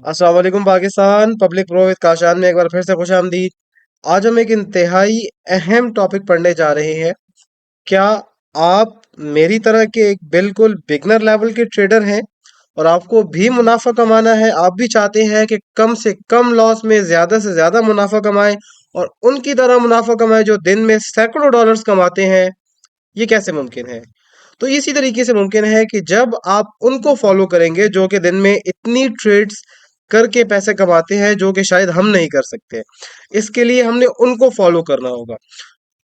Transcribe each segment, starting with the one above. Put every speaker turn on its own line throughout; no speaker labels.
अस्सलाम वालेकुम Pakistan. Public pro with Kashan में एक बार फिर से खुश आमदीद। आज हम एक इंतहाई अहम टॉपिक पढ़ने जा रहे हैं। क्या आप मेरी तरह के एक बिल्कुल बिगनर लेवल के ट्रेडर हैं और आपको भी मुनाफा कमाना है? आप भी चाहते हैं कि कम से कम लॉस में ज्यादा से ज्यादा मुनाफा कमाएं और उनकी तरह मुनाफा कमाएं जो दिन में सैकड़ों डॉलर्स कमाते हैं। ये कैसे मुमकिन है? तो इसी तरीके से मुमकिन है कि जब आप उनको फॉलो करेंगे जो कि दिन में इतनी ट्रेड्स करके पैसे कमाते हैं जो कि शायद हम नहीं कर सकते। इसके लिए हमने उनको फॉलो करना होगा।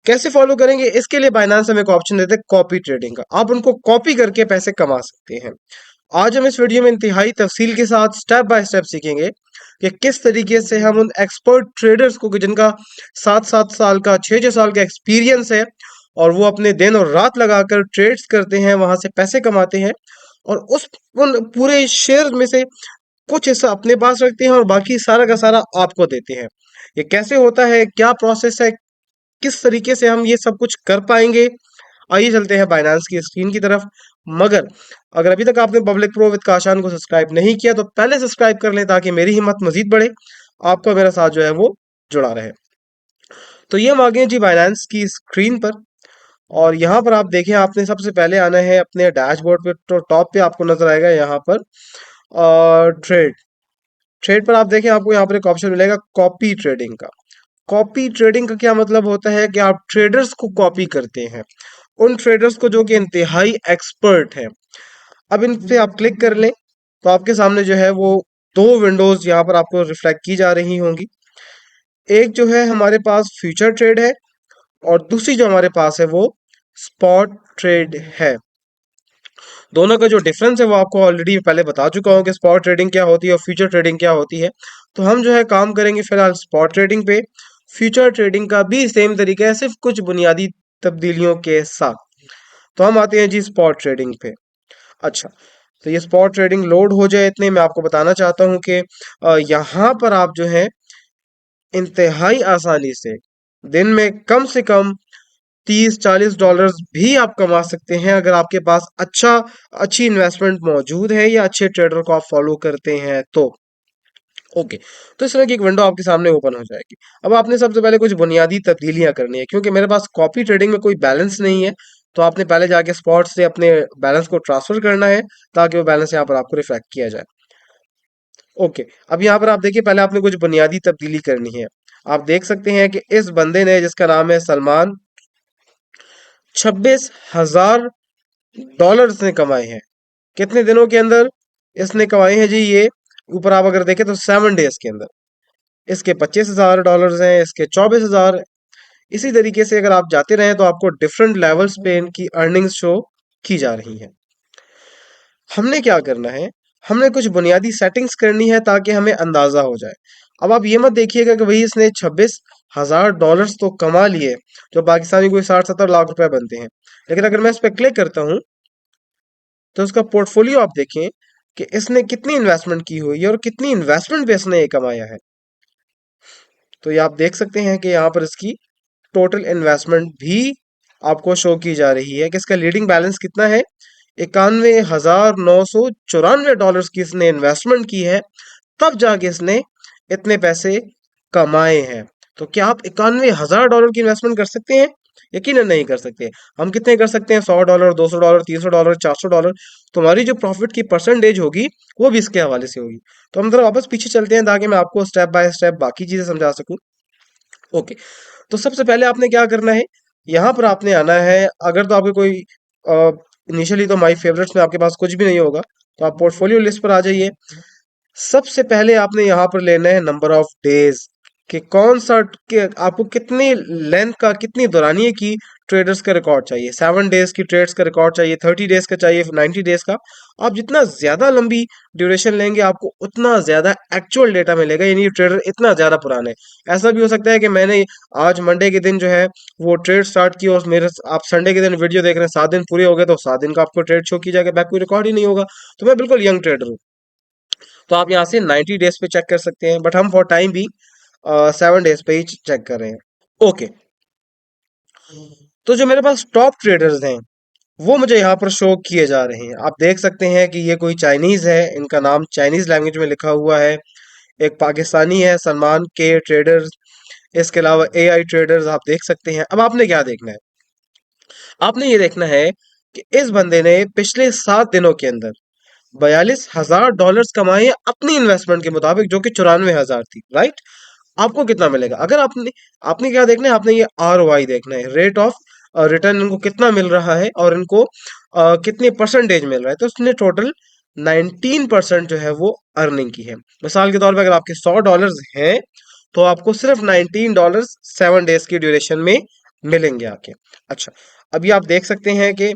कैसे फॉलो करेंगे? इसके लिए बाइनांस हमें एक ऑप्शन देते हैं कॉपी ट्रेडिंग का। आप उनको कॉपी करके पैसे कमा सकते हैं। आज हम इस वीडियो में इंतहाई तफसील के साथ स्टेप बाय स्टेप सीखेंगे कि किस तरीके से हम उन एक्सपर्ट ट्रेडर्स को, कि जिनका 7-7 साल का, 6-6 साल का एक्सपीरियंस है और वो अपने दिन और रात लगाकर ट्रेड्स करते हैं, वहां से पैसे कमाते हैं और उन पूरे शेयर में से कुछ हिस्सा अपने पास रखते हैं और बाकी सारा का सारा आपको देते हैं। ये कैसे होता है? क्या प्रोसेस है? किस तरीके से हम ये सब कुछ कर पाएंगे? आइए चलते हैं बाइनांस की स्क्रीन की तरफ। मगर अगर अभी तक आपने पब्लिक प्रो विद काशान को सब्सक्राइब नहीं किया तो पहले सब्सक्राइब कर लें ताकि मेरी हिम्मत मजीद बढ़े, आपका मेरा साथ जो है वो जुड़ा रहे। तो ये हम आ गए हैं जी बाइनांस की स्क्रीन पर। और यहाँ पर आप देखें, आपने सबसे पहले आना है अपने डैशबोर्ड पे। तो टॉप पे आपको नजर आएगा यहाँ पर ट्रेड। ट्रेड पर आप देखें, आपको यहाँ पर एक ऑप्शन मिलेगा कॉपी ट्रेडिंग का। कॉपी ट्रेडिंग का क्या मतलब होता है कि आप ट्रेडर्स को कॉपी करते हैं, उन ट्रेडर्स को जो कि इंतहाई एक्सपर्ट हैं। अब इन पे आप क्लिक कर लें तो आपके सामने जो है वो दो विंडोज यहाँ पर आपको रिफ्लेक्ट की जा रही होंगी। एक जो है हमारे पास फ्यूचर ट्रेड है और दूसरी जो हमारे पास है वो स्पॉट ट्रेड है। दोनों का जो डिफरेंस है वो आपको ऑलरेडी पहले बता चुका हूँ कि स्पॉट ट्रेडिंग क्या होती है और फ्यूचर ट्रेडिंग क्या होती है। तो हम जो है काम करेंगे फिलहाल स्पॉट ट्रेडिंग पे। फ्यूचर ट्रेडिंग का भी सेम तरीका है, सिर्फ कुछ बुनियादी तब्दीलियों के साथ। तो हम आते हैं जी स्पॉट ट्रेडिंग पे। अच्छा, तो ये स्पॉट ट्रेडिंग लोड हो जाए इतने मैं आपको बताना चाहता हूँ कि यहाँ पर आप जो है इंतहाई आसानी से दिन में कम से कम 30-40 डॉलर्स भी आप कमा सकते हैं अगर आपके पास अच्छी इन्वेस्टमेंट मौजूद है या अच्छे ट्रेडर को आप फॉलो करते हैं तो। ओके, तो इस तरह की एक विंडो आपके सामने ओपन हो जाएगी। अब आपने सबसे पहले कुछ बुनियादी तब्दीलियां करनी है, क्योंकि मेरे पास कॉपी ट्रेडिंग में कोई बैलेंस नहीं है। तो आपने पहले जाके स्पॉट से अपने बैलेंस को ट्रांसफर करना है ताकि वो बैलेंस यहाँ पर आपको रिफ्लेक्ट किया जाए। ओके, अब यहाँ पर आप देखिए, पहले आपने कुछ बुनियादी तब्दीली करनी है। आप देख सकते हैं कि इस बंदे ने, जिसका नाम है सलमान, 26,000 डॉलर्स ने कमाए हैं। कितने दिनों के अंदर इसने कमाए हैं जी? ये ऊपर आप अगर देखें तो 7 डेज के अंदर। इसके 25,000 डॉलर्स हैं, इसके 24,000। इसी तरीके से अगर आप जाते रहें तो आपको डिफरेंट लेवल्स पे इनकी अर्निंग्स शो की जा रही हैं। हमने क्या करना है? हमने कुछ बुनियादी सेटिंग्स करनी है ताकि हमें अंदाजा हो जाए। अब आप ये मत देखिएगा कि भाई इसने 26,000 डॉलर्स तो कमा लिए, जो पाकिस्तानी कोई 60-70 लाख रुपए बनते हैं। लेकिन अगर मैं इस पर क्लिक करता हूँ तो उसका पोर्टफोलियो आप देखें कि इसने कितनी इन्वेस्टमेंट की हुई है और कितनी इन्वेस्टमेंट पे इसने ये कमाया है। तो ये आप देख सकते हैं कि यहाँ पर इसकी टोटल इन्वेस्टमेंट भी आपको शो की जा रही है कि इसका लीडिंग बैलेंस कितना है। 91,994 डॉलर्स की इसने इन्वेस्टमेंट की है, तब जाके इसने इतने पैसे कमाए हैं। तो क्या आप 91,000 डॉलर की इन्वेस्टमेंट कर सकते हैं? यकीनन नहीं कर सकते। हम कितने कर सकते हैं? 100 डॉलर, 200 डॉलर, 300 डॉलर, 400 डॉलर। तुम्हारी जो प्रॉफिट की परसेंटेज होगी वो भी इसके हवाले से होगी। तो हम जरा वापस पीछे चलते हैं ताकि मैं आपको स्टेप बाय स्टेप बाकी चीजें समझा सकूं। ओके, तो सबसे पहले आपने क्या करना है? यहाँ पर आपने आना है। अगर तो आपके कोई इनिशियली तो माई फेवरेट्स में आपके पास कुछ भी नहीं होगा तो आप पोर्टफोलियो लिस्ट पर आ जाइए। सबसे पहले आपने यहाँ पर लेना है नंबर ऑफ डेज, कि कौन सा, कि आपको कितनी लेंथ का, कितनी दौरानिए की ट्रेडर्स का रिकॉर्ड चाहिए। 7 डेज की ट्रेड्स का रिकॉर्ड चाहिए, 30 डेज का चाहिए, 90 डेज का। आप जितना ज्यादा लंबी ड्यूरेशन लेंगे आपको उतना ज्यादा एक्चुअल डेटा मिलेगा, यानी ट्रेडर इतना ज्यादा पुराने। ऐसा भी हो सकता है कि मैंने आज मंडे के दिन जो है वो ट्रेड स्टार्ट की और मेरे, आप संडे के दिन वीडियो देख रहे हैं, 7 दिन पूरे हो गए तो 7 दिन का आपको ट्रेड शो की जाएगा, बैक कोई रिकॉर्ड ही नहीं होगा। तो मैं बिल्कुल यंग ट्रेडर हूँ। तो आप यहाँ से 90 डेज पे चेक कर सकते हैं, बट हम फॉर टाइम भी 7 डेज पे ही चेक कर रहे हैं। ओके, तो जो मेरे पास टॉप ट्रेडर्स हैं वो मुझे यहाँ पर शो किए जा रहे हैं। आप देख सकते हैं कि ये कोई चाइनीज है, इनका नाम चाइनीज लैंग्वेज में लिखा हुआ है। एक पाकिस्तानी है, सलमान के ट्रेडर्स। इसके अलावा एआई ट्रेडर्स आप देख सकते हैं। अब आपने क्या देखना है? आपने ये देखना है कि इस बंदे ने पिछले 7 दिनों के अंदर $42,000 कमाए हैं अपनी इन्वेस्टमेंट के मुताबिक, जो कि 94,000 थी, राइट? आपको कितना मिलेगा अगर आपने आपने क्या देखना है? आपने ये ROI देखना है, रेट ऑफ रिटर्न, इनको कितना मिल रहा है और इनको कितनी परसेंटेज मिल रहा है। तो उसने टोटल 19% जो है वो अर्निंग की है। मिसाल के तौर पे अगर आपके $100 हैं, तो आपको सिर्फ $19 7 डेज की ड्यूरेशन में मिलेंगे आके। अच्छा, अभी आप देख सकते हैं कि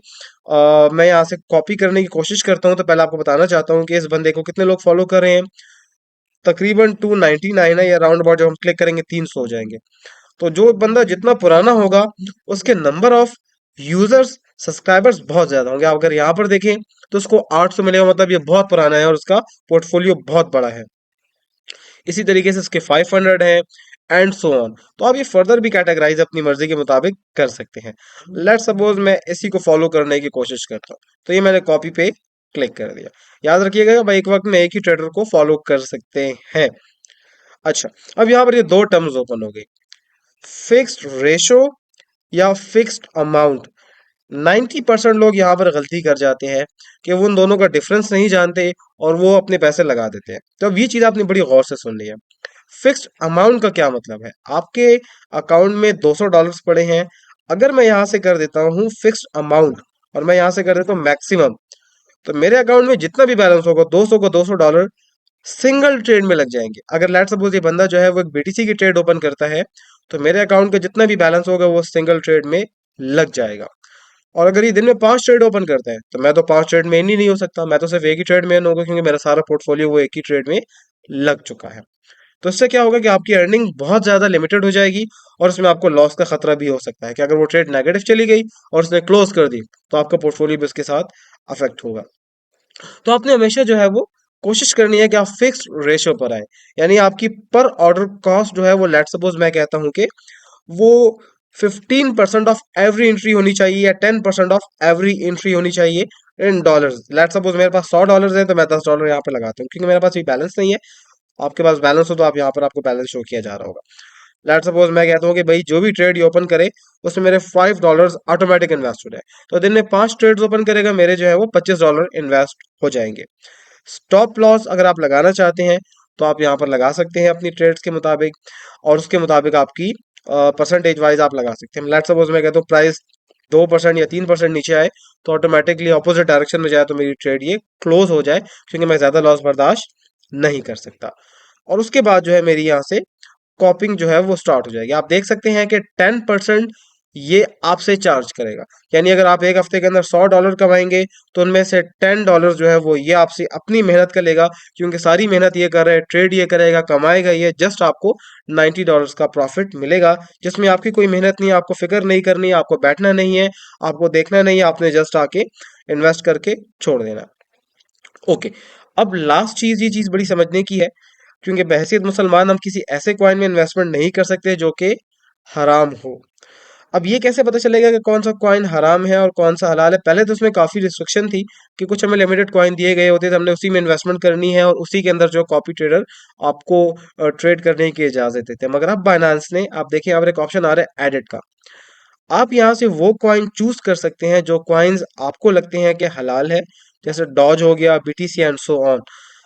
मैं यहाँ से कॉपी करने की कोशिश करता हूँ। तो पहले आपको बताना चाहता हूँ कि इस बंदे को कितने लोग फॉलो कर रहे हैं। तकरीबन 299 है, या राउंड अबाउट जब हम क्लिक करेंगे 300 हो जाएंगे। तो जो बंदा जितना पुराना होगा, उसके नंबर ऑफ यूजर्स, सब्सक्राइबर्स बहुत ज्यादा होंगे। आप अगर यहाँ पर देखें तो उसको 800 मिलेगा, मतलब ये बहुत पुराना है और उसका पोर्टफोलियो बहुत बड़ा है। इसी तरीके से इसके 500 है, एंड सो ऑन। तो आप ये फर्दर भी कैटेगराइज अपनी मर्जी के मुताबिक कर सकते हैं। लेट सपोज मैं इसी को फॉलो करने की कोशिश करता हूँ, तो ये मैंने कॉपी पे क्लिक कर दिया। याद रखिएगा भाई, एक वक्त में एक ही ट्रेडर को फॉलो कर सकते हैं। अच्छा, अब यहाँ पर ये दो टर्म्स ओपन हो गई, फिक्स्ड रेशो या फिक्स्ड अमाउंट। 90% लोग यहाँ पर गलती कर जाते हैं कि वो उन दोनों का डिफरेंस नहीं जानते और वो अपने पैसे लगा देते हैं। तो अब ये चीज आपने बड़ी गौर से सुननी है। फिक्स्ड अमाउंट का क्या मतलब है? आपके अकाउंट में $200 पड़े हैं। अगर मैं यहाँ से कर देता हूँ फिक्स्ड अमाउंट और मैं यहाँ से कर देता हूँ मैक्सिमम, तो मेरे अकाउंट में जितना भी बैलेंस होगा 200 को $200 सिंगल ट्रेड में लग जाएंगे। अगर लेट सपोज ये बंदा जो है वो एक BTC की ट्रेड ओपन करता है, तो मेरे अकाउंट का जितना भी बैलेंस होगा वो सिंगल ट्रेड में लग जाएगा। और अगर ये दिन में 5 ट्रेड ओपन करता है, तो मैं तो 5 ट्रेड में इन ही नहीं हो सकता, मैं तो सिर्फ एक ही ट्रेड में इन होगा, क्योंकि मेरा सारा पोर्टफोलियो वो एक ही ट्रेड में लग चुका है। तो इससे क्या होगा कि आपकी अर्निंग बहुत ज्यादा लिमिटेड हो जाएगी, और इसमें आपको लॉस का खतरा भी हो सकता है कि अगर वो ट्रेड नेगेटिव चली गई और उसने क्लोज कर दी, तो आपका पोर्टफोलियो भी उसके साथ अफेक्ट होगा। तो आपने हमेशा जो है वो कोशिश करनी है कि आप फिक्स्ड रेशियो पर आए, यानी आपकी पर ऑर्डर कॉस्ट जो है वो, लेट सपोज मैं कहता हूं कि वो 15% ऑफ एवरी एंट्री होनी चाहिए, या 10% ऑफ एवरी एंट्री होनी चाहिए इन डॉलर्स। लेट सपोज मेरे पास $100 है, तो मैं $10 यहाँ पे लगाता हूँ, क्योंकि मेरे पास ये बैलेंस नहीं है। आपके पास बैलेंस हो तो आप यहाँ पर आपको बैलेंस शो किया जा रहा होगा। लेट सपोज मैं कहता हूँ कि भाई जो भी ट्रेड ये ओपन करे, उसमें मेरे $5 ऑटोमेटिक इन्वेस्ट हो जाए। तो दिन में 5 ट्रेड्स ओपन करेगा, मेरे जो है वो $25 इन्वेस्ट हो जाएंगे। स्टॉप लॉस अगर आप लगाना चाहते हैं, तो आप यहाँ पर लगा सकते हैं अपनी ट्रेड्स के मुताबिक, और उसके मुताबिक आपकी परसेंटेज वाइज आप लगा सकते हैं। लेट सपोज मैं कहता हूँ प्राइस 2% या 3% नीचे आए, तो ऑटोमेटिकली ऑपोजिट डायरेक्शन में जाए, तो मेरी ट्रेड ये क्लोज हो जाए, क्योंकि मैं ज्यादा लॉस बर्दाश्त नहीं कर सकता। और उसके बाद जो है मेरी यहाँ से कॉपिंग जो है वो स्टार्ट हो जाएगी। आप देख सकते हैं कि 10% ये आपसे चार्ज करेगा। यानी अगर आप एक हफ्ते के अंदर $100 कमाएंगे, तो उनमें से $10 जो है वो ये आपसे अपनी मेहनत का लेगा, क्योंकि सारी मेहनत ये कर रहा है, ट्रेड ये करेगा, कमाएगा ये, जस्ट आपको $90 का प्रॉफिट मिलेगा, जिसमें आपकी कोई मेहनत नहीं है, आपको फिक्र नहीं करनी है, आपको बैठना नहीं है, आपको देखना नहीं है, आपने जस्ट आके इन्वेस्ट करके छोड़ देना। ओके, अब लास्ट चीज, ये चीज बड़ी समझने की है, क्योंकि बहैसियत मुसलमान हम किसी ऐसे कॉइन में इन्वेस्टमेंट नहीं कर सकते जो कि हराम हो। अब ये कैसे पता चलेगा कि कौन सा कॉइन हराम है और कौन सा हलाल है? पहले तो उसमें काफी रिस्ट्रिक्शन थी कि कुछ हमें लिमिटेड कॉइन दिए गए होते थे, हमने उसी में इन्वेस्टमेंट करनी है, और उसी के अंदर जो कॉपी ट्रेडर आपको ट्रेड करने की इजाजत देते हैं। मगर अब बाइनांस ने, आप देखिए यहाँ पर एक ऑप्शन आ रहा है एडिट का। आप यहाँ से वो कॉइन चूज कर सकते हैं जो कॉइन्स आपको लगते हैं कि हलाल है, जैसे डॉज हो गया, BTC एंड सो ऑन।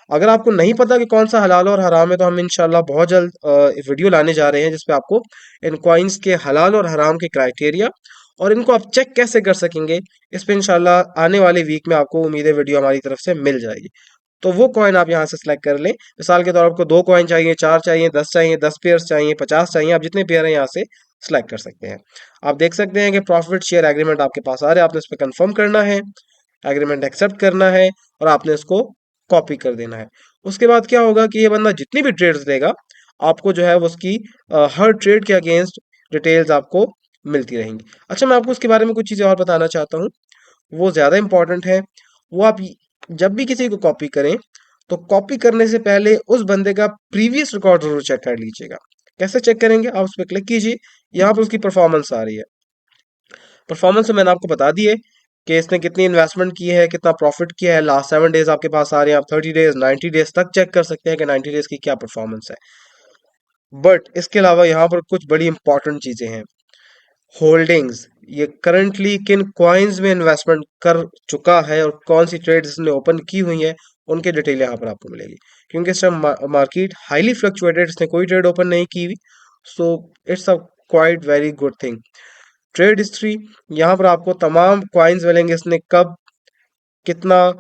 अगर आपको नहीं पता कि कौन सा हलाल और हराम है, तो हम इंशाल्लाह बहुत जल्द वीडियो लाने जा रहे हैं, जिसपे आपको इन कॉइन्स के हलाल और हराम के क्राइटेरिया और इनको आप चेक कैसे कर सकेंगे, इस पे इंशाल्लाह आने वाले वीक में आपको उम्मीद है वीडियो हमारी तरफ से मिल जाएगी। तो वो कॉइन आप यहाँ से सिलेक्ट कर लें। मिसाल के तौर पर आपको 2 कॉइन चाहिए, 4 चाहिए, 10 चाहिए, 10 पेयर्स चाहिए, 50 चाहिए, आप जितने पेयर हैं यहाँ से सिलेक्ट कर सकते हैं। आप देख सकते हैं कि प्रॉफिट शेयर एग्रीमेंट आपके पास आ रहा है, आपने इस पर कंफर्म करना है, एग्रीमेंट एक्सेप्ट करना है, और आपने इसको कॉपी कर देना है। उसके बाद क्या होगा कि ये बंदा जितनी भी ट्रेड्स देगा, आपको जो है वो उसकी हर ट्रेड के अगेंस्ट डिटेल्स आपको मिलती रहेंगी। अच्छा, मैं आपको उसके बारे में कुछ चीज़ें और बताना चाहता हूँ, वो ज़्यादा इंपॉर्टेंट है। वो आप जब भी किसी को कॉपी करें, तो कॉपी करने से पहले उस बंदे का प्रीवियस रिकॉर्ड जरूर चेक कर लीजिएगा। कैसे चेक करेंगे? आप उस पर क्लिक कीजिए, यहाँ पर उसकी परफॉर्मेंस आ रही है। परफॉर्मेंस तो मैंने आपको बता दी है। कि इसने कितनी इन्वेस्टमेंट की है, कितना प्रॉफिट किया है। लास्ट 7 डेज आपके पास आ रहे हैं, आप 30 डेज 90 डेज तक चेक कर सकते हैं कि 90 डेज की क्या परफॉर्मेंस है। बट इसके अलावा यहाँ पर कुछ बड़ी इंपॉर्टेंट चीजें हैं। होल्डिंग्स, ये करंटली किन कॉइन्स में इन्वेस्टमेंट कर चुका है और कौन सी ट्रेड्स इसने ओपन की हुई है, उनकी डिटेल यहाँ पर आपको मिलेगी। क्योंकि इस टाइम मार्केट हाईली फ्लक्चुएटेड, इसने कोई ट्रेड ओपन नहीं की हुई, so it's a quite very good thing. Trade history, यहाँ पर आपको तमाम कॉइन्स मिलेंगे, इसने कब, कितना,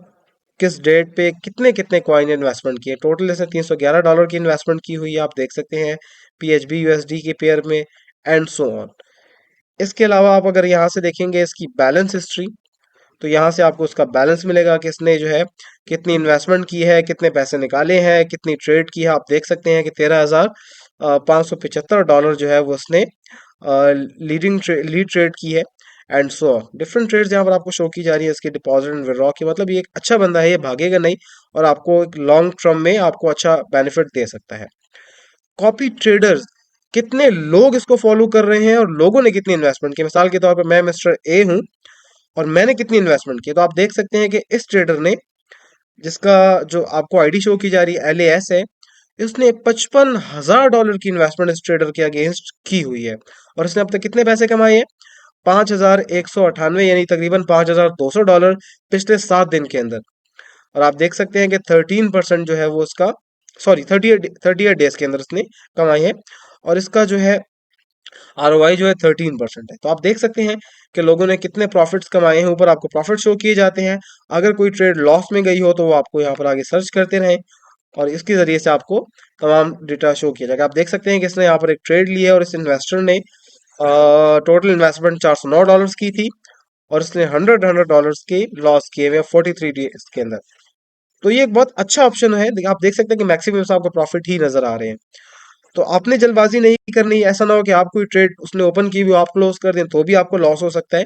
किस डेट पे कितने कितने कॉइन इन्वेस्टमेंट किए। टोटल इसने $311 की इन्वेस्टमेंट की हुई है, आप देख सकते हैं, PHB USD के पेयर में, एंड सो ऑन। इसके अलावा आप अगर यहाँ से देखेंगे इसकी बैलेंस हिस्ट्री, तो यहाँ से आपको उसका बैलेंस मिलेगा कि इसने जो है कितनी इन्वेस्टमेंट की है, कितने पैसे निकाले हैं, कितनी ट्रेड की है। आप देख सकते हैं कि $13,575 जो है वो उसने लीड ट्रेड की है, एंड सो डिफरेंट ट्रेड्स यहाँ पर आपको शो की जा रही है इसके डिपॉजिट एंड विड्रॉ की। मतलब ये एक अच्छा बंदा है, ये भागेगा नहीं और आपको एक लॉन्ग टर्म में आपको अच्छा बेनिफिट दे सकता है। कॉपी ट्रेडर्स, कितने लोग इसको फॉलो कर रहे हैं और लोगों ने कितनी इन्वेस्टमेंट की। मिसाल के तौर पर मैं मिस्टर ए हूं और मैंने कितनी इन्वेस्टमेंट की, तो आप देख सकते हैं कि इस ट्रेडर ने, जिसका जो आपको आईडी शो की जा रही है LAS है, इसने $55,000 की इन्वेस्टमेंट इस ट्रेडर के अगेंस्ट की हुई है। और इसने अब तक कितने पैसे कमाए हैं? 5,198, यानी तकरीबन $5,200 पिछले 7 दिन के अंदर। और आप देख सकते हैं कि 13% जो है वो उसका, सॉरी 38 डेज के अंदर इसने कमाई है। और इसका जो है ROI जो है 13% है। तो आप देख सकते हैं कि लोगों ने कितने प्रॉफिट्स कमाए हैं। ऊपर आपको प्रॉफिट शो किए जाते हैं। अगर कोई ट्रेड लॉस में गई हो तो वो आपको यहाँ पर आगे सर्च करते रहें और इसके जरिए से आपको तमाम डेटा शो किया जाएगा। आप देख सकते हैं कि इसने यहाँ पर एक ट्रेड लिया है और इस इन्वेस्टर ने टोटल इन्वेस्टमेंट $409 की थी और इसने $100 के लॉस किए हुए 43 डेज के अंदर। तो ये एक बहुत अच्छा ऑप्शन है। आप देख सकते हैं कि मैक्सिमम आपको प्रॉफिट ही नजर आ रहे हैं। तो आपने जल्दबाजी नहीं करनी, ऐसा ना हो कि आप कोई ट्रेड उसने ओपन की भी आप क्लोज कर दें तो भी आपको लॉस हो सकता है।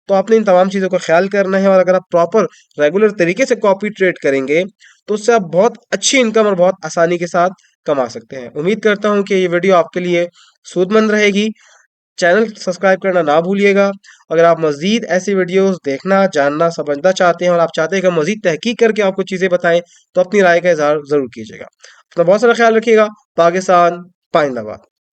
तो आपने इन तमाम चीज़ों का ख्याल करना है और अगर आप प्रॉपर रेगुलर तरीके से कॉपी ट्रेड करेंगे तो उससे आप बहुत अच्छी इनकम और बहुत आसानी के साथ कमा सकते हैं। उम्मीद करता हूं कि ये वीडियो आपके लिए सूदमंद रहेगी। चैनल सब्सक्राइब करना ना भूलिएगा। अगर आप मजीद ऐसी वीडियोस देखना, जानना, समझना चाहते हैं और आप चाहते हैं कि हम मजीद तहकीक करके आपको चीज़ें बताएं, तो अपनी राय का इजहार ज़रूर कीजिएगा। अपना बहुत सारा ख्याल रखिएगा। पाकिस्तान पाइंदाबाद।